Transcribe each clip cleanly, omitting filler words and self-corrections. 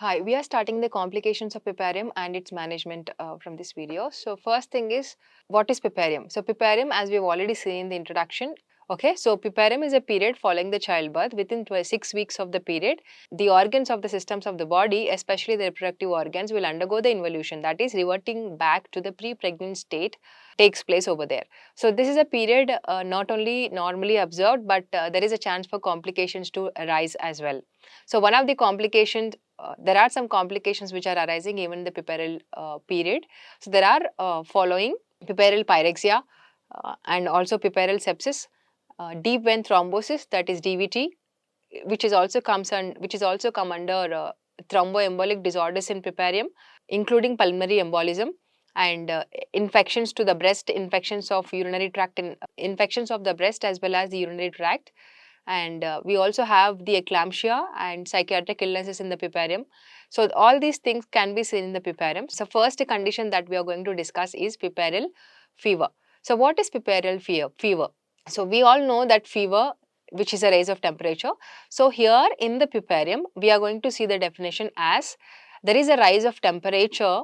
Hi, we are starting the complications of Puerperium and its management from this video. So first thing is, what is Puerperium? So Puerperium, as we've already seen in the introduction, okay, so Puerperium is a period following the childbirth. Within 6 weeks of the period, the organs of the systems of the body, especially the reproductive organs, will undergo the involution, that is reverting back to the pre-pregnant state takes place over there. So this is a period not only normally observed, but there is a chance for complications to arise as well. So one of the complications, there are some complications which are arising even in the puerperal period. So there are following puerperal pyrexia and also puerperal sepsis, deep vein thrombosis, that is DVT, which is also come under thromboembolic disorders in puerperium, including pulmonary embolism and infections to the breast, infections of urinary tract, infections of the breast as well as the urinary tract. And we also have the eclampsia and psychiatric illnesses in the puerperium. So all these things can be seen in the puerperium. So first condition that we are going to discuss is puerperal fever. So what is puerperal fever? So we all know that fever, which is a rise of temperature. So here in the puerperium, we are going to see the definition as there is a rise of temperature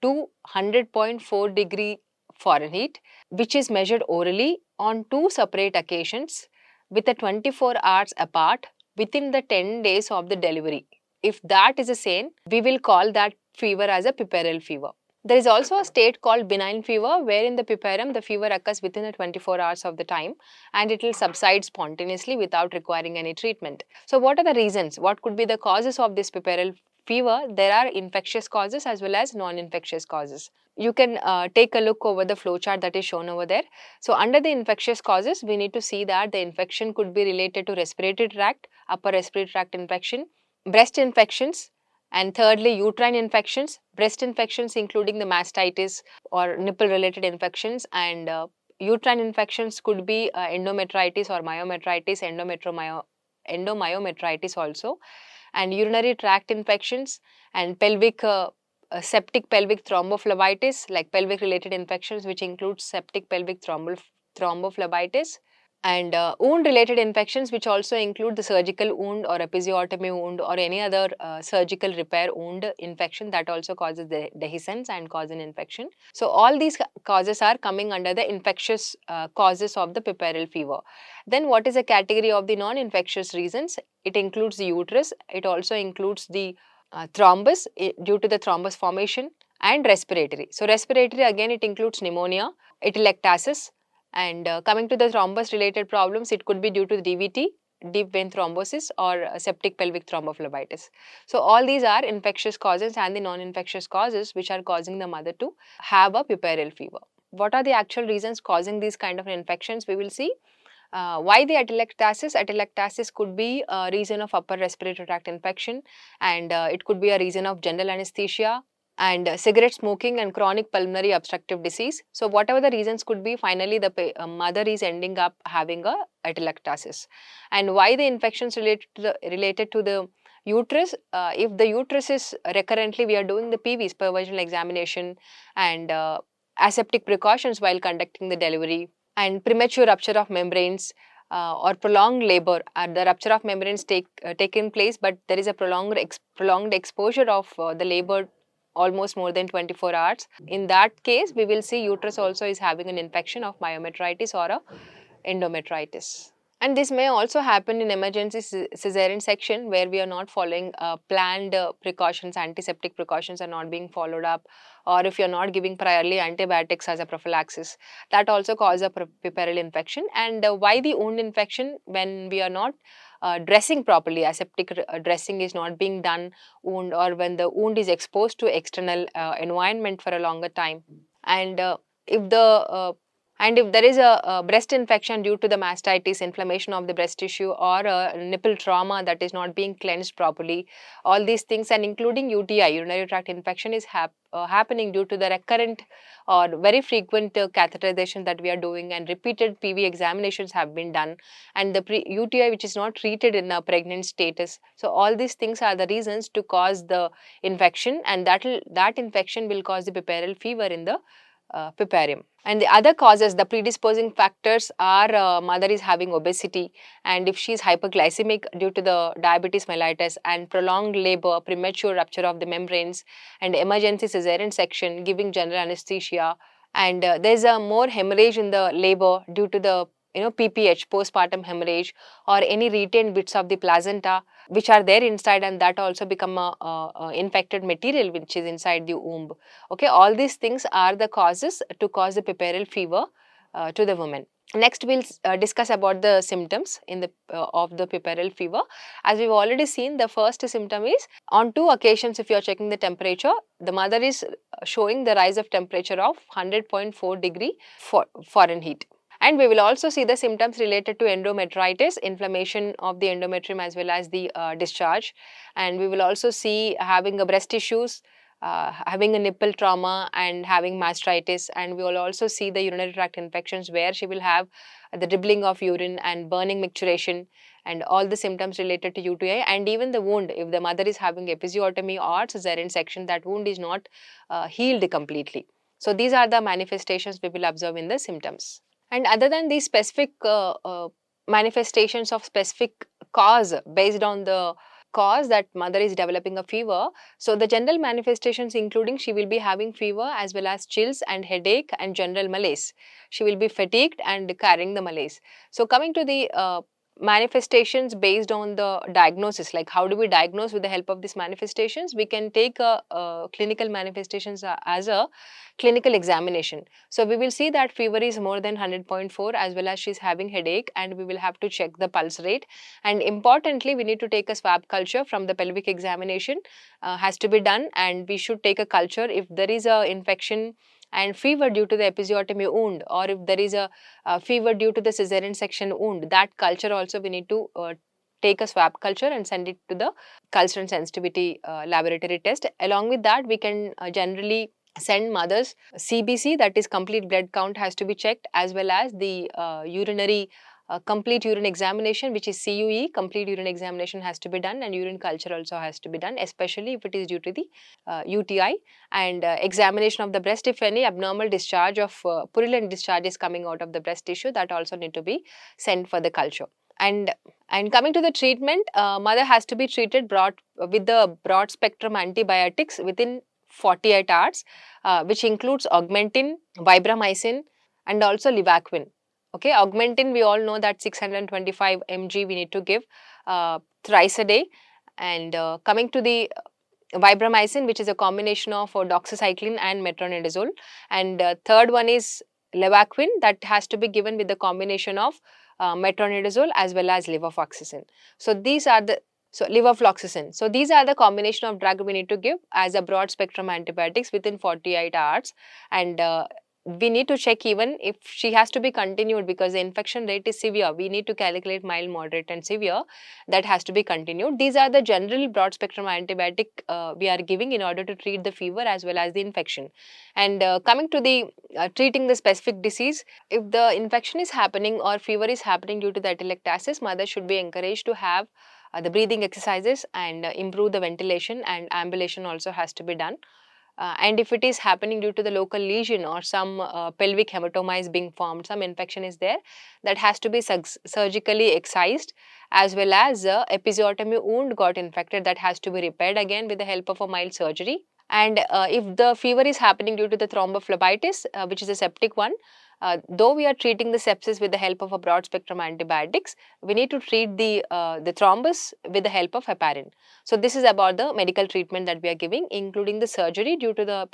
to 100.4 degree Fahrenheit, which is measured orally on 2 separate occasions with a 24 hours apart within the 10 days of the delivery. If that is a same, we will call that fever as a puerperal fever. There is also a state called benign fever, where in the puerperium the fever occurs within the 24 hours of the time and it will subside spontaneously without requiring any treatment. So what are the reasons? What could be the causes of this puerperal fever? There are infectious causes as well as non-infectious causes. You can take a look over the flowchart that is shown over there. So under the infectious causes, we need to see that the infection could be related to respiratory tract, upper respiratory tract infection, breast infections, and thirdly uterine infections, breast infections including the mastitis or nipple related infections, and uterine infections could be endometritis or myometritis, endomyometritis also, and urinary tract infections and pelvic septic pelvic thrombophlebitis, like pelvic related infections which includes septic pelvic thrombophlebitis, and wound related infections which also include the surgical wound or episiotomy wound or any other surgical repair wound infection that also causes the dehiscence and cause an infection. So all these causes are coming under the infectious causes of the puerperal fever. Then what is a category of the non-infectious reasons? It includes the uterus, it also includes the thrombus due to the thrombus formation, and respiratory. So respiratory, again it includes pneumonia, atelectasis, and coming to the thrombus related problems, it could be due to the DVT, deep vein thrombosis, or septic pelvic thrombophlebitis. So all these are infectious causes and the non-infectious causes which are causing the mother to have a puerperal fever. What are the actual reasons causing these kind of infections? We will see. Why the atelectasis? Atelectasis could be a reason of upper respiratory tract infection, and it could be a reason of general anesthesia and cigarette smoking and chronic pulmonary obstructive disease. So whatever the reasons could be, finally the mother is ending up having a atelectasis. And why the infections related to the uterus? If the uterus is recurrently, we are doing the PVs, per vaginal examination, and aseptic precautions while conducting the delivery, and premature rupture of membranes or prolonged labor. The rupture of membranes taken place, but there is a prolonged exposure of the labor almost more than 24 hours. In that case, we will see uterus also is having an infection of myometritis or a endometritis. And this may also happen in emergency cesarean section, where we are not following planned precautions, antiseptic precautions are not being followed up, or if you are not giving priorly antibiotics as a prophylaxis, that also causes a puerperal infection. And why the wound infection? When we are not dressing properly, aseptic dressing is not being done wound, or when the wound is exposed to external environment for a longer time, and if there is a breast infection due to the mastitis, inflammation of the breast tissue, or a nipple trauma that is not being cleansed properly, all these things, and including UTI, urinary tract infection, is happening due to the recurrent or very frequent catheterization that we are doing, and repeated PV examinations have been done, and the UTI which is not treated in a pregnant status. So all these things are the reasons to cause the infection, and that infection will cause the puerperal fever in the Puerperium. And the other causes, the predisposing factors are mother is having obesity, and if she is hyperglycemic due to the diabetes mellitus, and prolonged labor, premature rupture of the membranes, and emergency cesarean section giving general anesthesia, and there's a more hemorrhage in the labor due to the PPH, postpartum hemorrhage, or any retained bits of the placenta which are there inside, and that also become a infected material which is inside the womb. Okay, all these things are the causes to cause the puerperal fever to the woman. Next, we'll discuss about the symptoms in the of the puerperal fever. As we've already seen, the first symptom is on 2 occasions, if you are checking the temperature, the mother is showing the rise of temperature of 100.4 degree Fahrenheit. And we will also see the symptoms related to endometritis, inflammation of the endometrium as well as the discharge. And we will also see having a breast issues, having a nipple trauma, and having mastitis. And we will also see the urinary tract infections where she will have the dribbling of urine and burning micturition, and all the symptoms related to UTI, and even the wound. If the mother is having episiotomy or cesarean section, that wound is not healed completely. So these are the manifestations we will observe in the symptoms. And other than these specific manifestations of specific cause based on the cause that mother is developing a fever, so the general manifestations including she will be having fever as well as chills and headache and general malaise. She will be fatigued and carrying the malaise. So coming to the manifestations based on the diagnosis, like how do we diagnose with the help of these manifestations? We can take a clinical manifestations as a clinical examination. So we will see that fever is more than 100.4 as well as she's having headache, and we will have to check the pulse rate. And importantly, we need to take a swab culture from the pelvic examination has to be done, and we should take a culture if there is a infection and fever due to the episiotomy wound, or if there is a fever due to the cesarean section wound, that culture also we need to take a swab culture and send it to the culture and sensitivity laboratory test. Along with that, we can generally send mothers CBC, that is complete blood count has to be checked, as well as the urinary complete urine examination, which is CUE, complete urine examination has to be done, and urine culture also has to be done, especially if it is due to the UTI, and examination of the breast. If any abnormal discharge of purulent discharge is coming out of the breast tissue, that also need to be sent for the culture. And coming to the treatment, mother has to be treated with the broad spectrum antibiotics within 48 hours, which includes augmentin, vibramycin, and also levaquin. Okay, augmentin, we all know that 625 mg we need to give thrice a day. And coming to the vibramycin, which is a combination of doxycycline and metronidazole. And third one is levaquin, that has to be given with the combination of metronidazole as well as levofloxacin. So these are the levofloxacin. So these are the combination of drug we need to give as a broad spectrum antibiotics within 48 hours. And we need to check even if she has to be continued, because the infection rate is severe. We need to calculate mild, moderate and severe. That has to be continued. These are the general broad spectrum antibiotic we are giving in order to treat the fever as well as the infection. And coming to the treating the specific disease, if the infection is happening or fever is happening due to the atelectasis, mother should be encouraged to have the breathing exercises and improve the ventilation, and ambulation also has to be done. And if it is happening due to the local lesion or some pelvic hematoma is being formed, some infection is there, that has to be surgically excised, as well as episiotomy wound got infected, that has to be repaired again with the help of a mild surgery. And if the fever is happening due to the thrombophlebitis, which is a septic one, though we are treating the sepsis with the help of a broad spectrum antibiotics, we need to treat the thrombus with the help of heparin. So this is about the medical treatment that we are giving, including the surgery due to the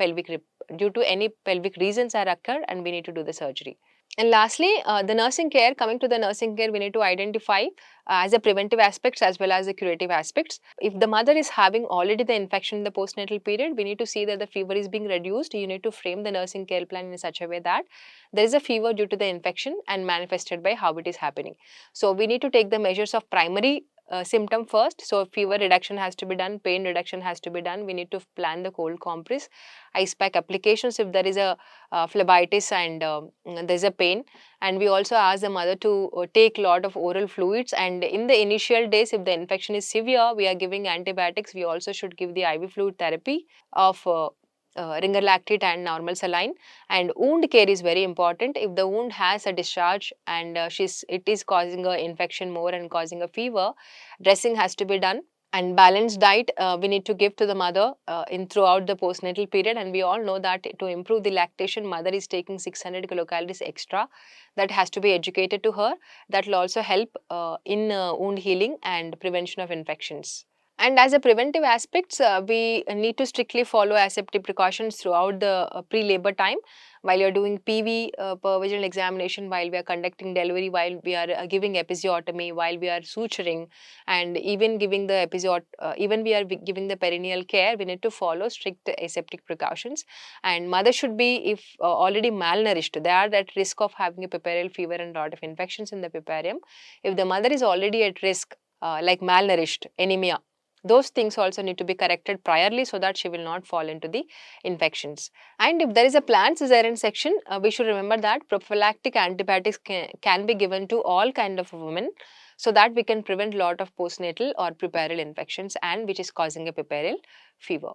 due to any pelvic reasons are occurred, and we need to do the surgery. And lastly, the nursing care. Coming to the nursing care, we need to identify as a preventive aspects as well as the curative aspects. If the mother is having already the infection in the postnatal period, we need to see that the fever is being reduced. You need to frame the nursing care plan in such a way that there is a fever due to the infection and manifested by how it is happening. So we need to take the measures of primary symptom first. So fever reduction has to be done, pain reduction has to be done. We need to plan the cold compress, ice pack applications if there is a phlebitis and there is a pain. And we also ask the mother to take lot of oral fluids, and in the initial days, if the infection is severe, we are giving antibiotics. We also should give the IV fluid therapy of ringer lactate and normal saline. And wound care is very important. If the wound has a discharge and it is causing a infection more and causing a fever, dressing has to be done. And balanced diet we need to give to the mother in throughout the postnatal period. And we all know that to improve the lactation, mother is taking 600 kilocalories extra. That has to be educated to her. That will also help in wound healing and prevention of infections. And as a preventive aspects, we need to strictly follow aseptic precautions throughout the pre-labor time, while you're doing PV, per vaginal examination, while we are conducting delivery, while we are giving episiotomy, while we are suturing, and even giving the even we are giving the perineal care, we need to follow strict aseptic precautions. And mother should be, if already malnourished, they are at risk of having a puerperal fever and lot of infections in the puerperium. If the mother is already at risk, like malnourished, anemia, those things also need to be corrected priorly so that she will not fall into the infections. And if there is a planned cesarean section, we should remember that prophylactic antibiotics can be given to all kind of women, so that we can prevent lot of postnatal or puerperal infections and which is causing a puerperal fever.